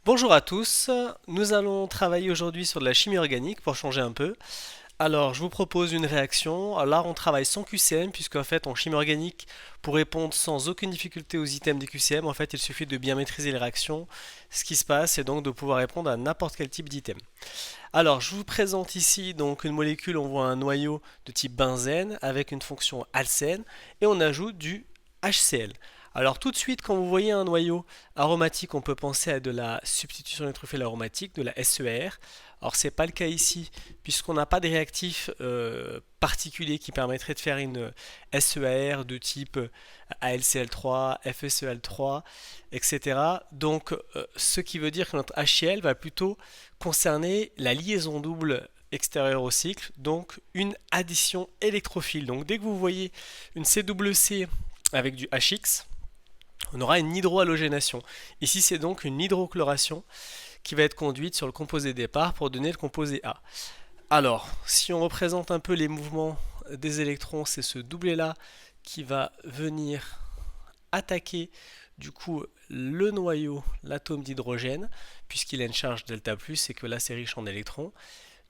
Bonjour à tous, nous allons travailler aujourd'hui sur de la chimie organique pour changer un peu. Alors, je vous propose une réaction. Alors là, on travaille sans QCM, puisqu'en fait, en chimie organique, pour répondre sans aucune difficulté aux items des QCM, en fait, il suffit de bien maîtriser les réactions, ce qui se passe, et donc de pouvoir répondre à n'importe quel type d'item. Alors, je vous présente ici donc une molécule, on voit un noyau de type benzène avec une fonction alcène, et on ajoute du HCl. Alors tout de suite, quand vous voyez un noyau aromatique, on peut penser à de la substitution électrophile aromatique, de la SER. Alors c'est pas le cas ici, puisqu'on n'a pas de réactif particulier qui permettrait de faire une SEAR de type AlCl3, FeCl3, etc. Donc ce qui veut dire que notre HCl va plutôt concerner la liaison double extérieure au cycle, donc une addition électrophile. Donc dès que vous voyez une CWC avec du HX, on aura une hydrohalogénation. Ici, c'est donc une hydrochloration qui va être conduite sur le composé départ pour donner le composé A. Alors, si on représente un peu les mouvements des électrons, c'est ce doublet-là qui va venir attaquer du coup le noyau, l'atome d'hydrogène, puisqu'il a une charge delta plus et que là c'est riche en électrons.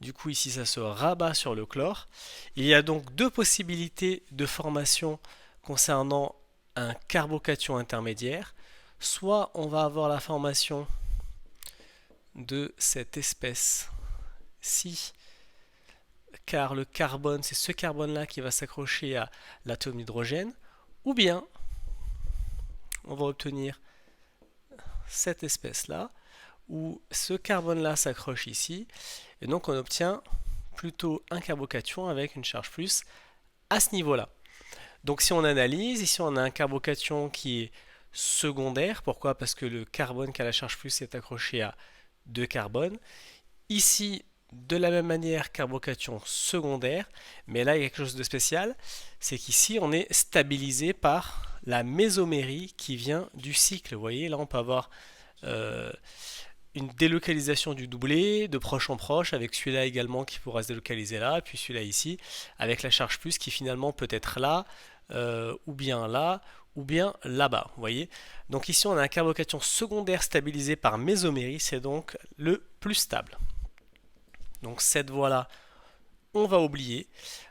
Du coup ici ça se rabat sur le chlore. Il y a donc deux possibilités de formation concernant un carbocation intermédiaire. Soit on va avoir la formation de cette espèce-ci, car le carbone, c'est ce carbone-là qui va s'accrocher à l'atome d'hydrogène, ou bien on va obtenir cette espèce-là, où ce carbone-là s'accroche ici, et donc on obtient plutôt un carbocation avec une charge plus à ce niveau-là. Donc si on analyse, ici on a un carbocation qui est secondaire. Pourquoi? Parce que le carbone qui a la charge plus est accroché à deux carbones. Ici, de la même manière, carbocation secondaire, mais là il y a quelque chose de spécial, c'est qu'ici on est stabilisé par la mésomérie qui vient du cycle. Vous voyez, là on peut avoir euh, une délocalisation du doublé de proche en proche, avec celui-là également qui pourra se délocaliser là, et puis celui-là ici, avec la charge plus qui finalement peut être là, ou bien là, ou bien là-bas. Vous voyez. Donc ici on a un carbocation secondaire stabilisé par mésomérie, c'est donc le plus stable. Donc cette voie-là, on va oublier.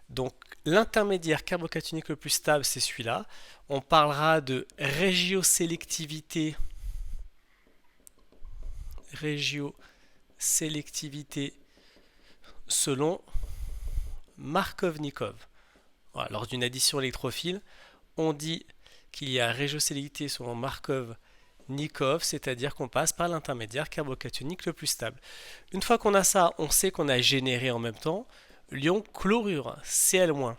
Donc l'intermédiaire carbocationique le plus stable, c'est celui-là. On parlera de régiosélectivité selon Markovnikov. Voilà, lors d'une addition électrophile, on dit qu'il y a régiosélectivité selon Markov-Nikov, c'est-à-dire qu'on passe par l'intermédiaire carbocationique le plus stable. Une fois qu'on a ça, on sait qu'on a généré en même temps l'ion chlorure, Cl-.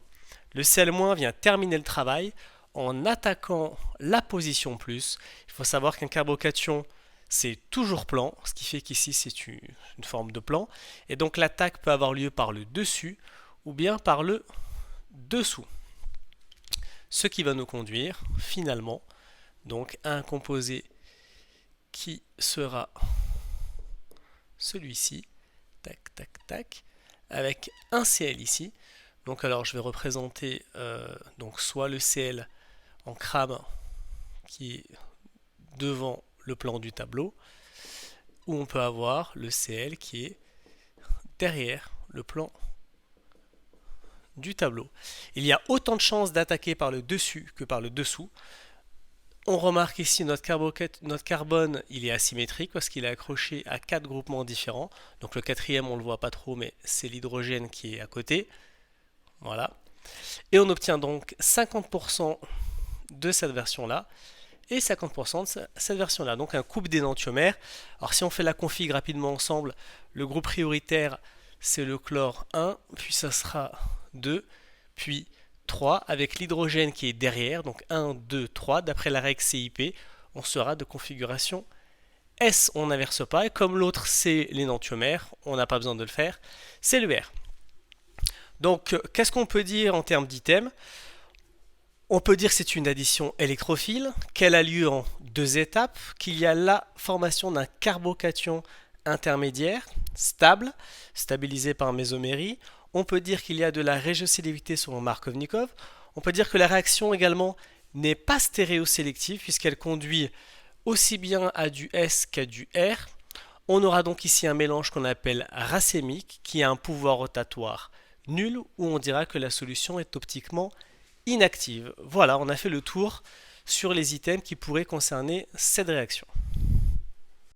Le Cl- vient terminer le travail en attaquant la position plus. Il faut savoir qu'un carbocation, c'est toujours plan, ce qui fait qu'ici c'est une forme de plan. Et donc l'attaque peut avoir lieu par le dessus ou bien par le dessous. Ce qui va nous conduire finalement donc à un composé qui sera celui-ci, tac tac tac, avec un Cl ici. Donc alors je vais représenter donc soit le Cl en crame qui est devant le plan du tableau, ou on peut avoir le Cl qui est derrière le plan du tableau. Il y a autant de chances d'attaquer par le dessus que par le dessous. On remarque ici notre carbone, il est asymétrique parce qu'il est accroché à 4 groupements différents. Donc le quatrième, on ne le voit pas trop, mais c'est l'hydrogène qui est à côté. Voilà. Et on obtient donc 50% de cette version-là et 50% de cette version-là. Donc un couple d'énantiomères. Alors si on fait la config rapidement ensemble, le groupe prioritaire, c'est le chlore 1, puis ça sera 2, puis 3 avec l'hydrogène qui est derrière, donc 1, 2, 3. D'après la règle CIP, on sera de configuration S, on n'inverse pas, et comme l'autre c'est l'énantiomère, on n'a pas besoin de le faire, c'est le R. Donc qu'est-ce qu'on peut dire en termes d'items? On peut dire que c'est une addition électrophile, qu'elle a lieu en deux étapes, qu'il y a la formation d'un carbocation intermédiaire, stable, stabilisé par mésomérie. On peut dire qu'il y a de la régiosélectivité selon Markovnikov. On peut dire que la réaction également n'est pas stéréosélective puisqu'elle conduit aussi bien à du S qu'à du R. On aura donc ici un mélange qu'on appelle racémique qui a un pouvoir rotatoire nul où on dira que la solution est optiquement inactive. Voilà, on a fait le tour sur les items qui pourraient concerner cette réaction.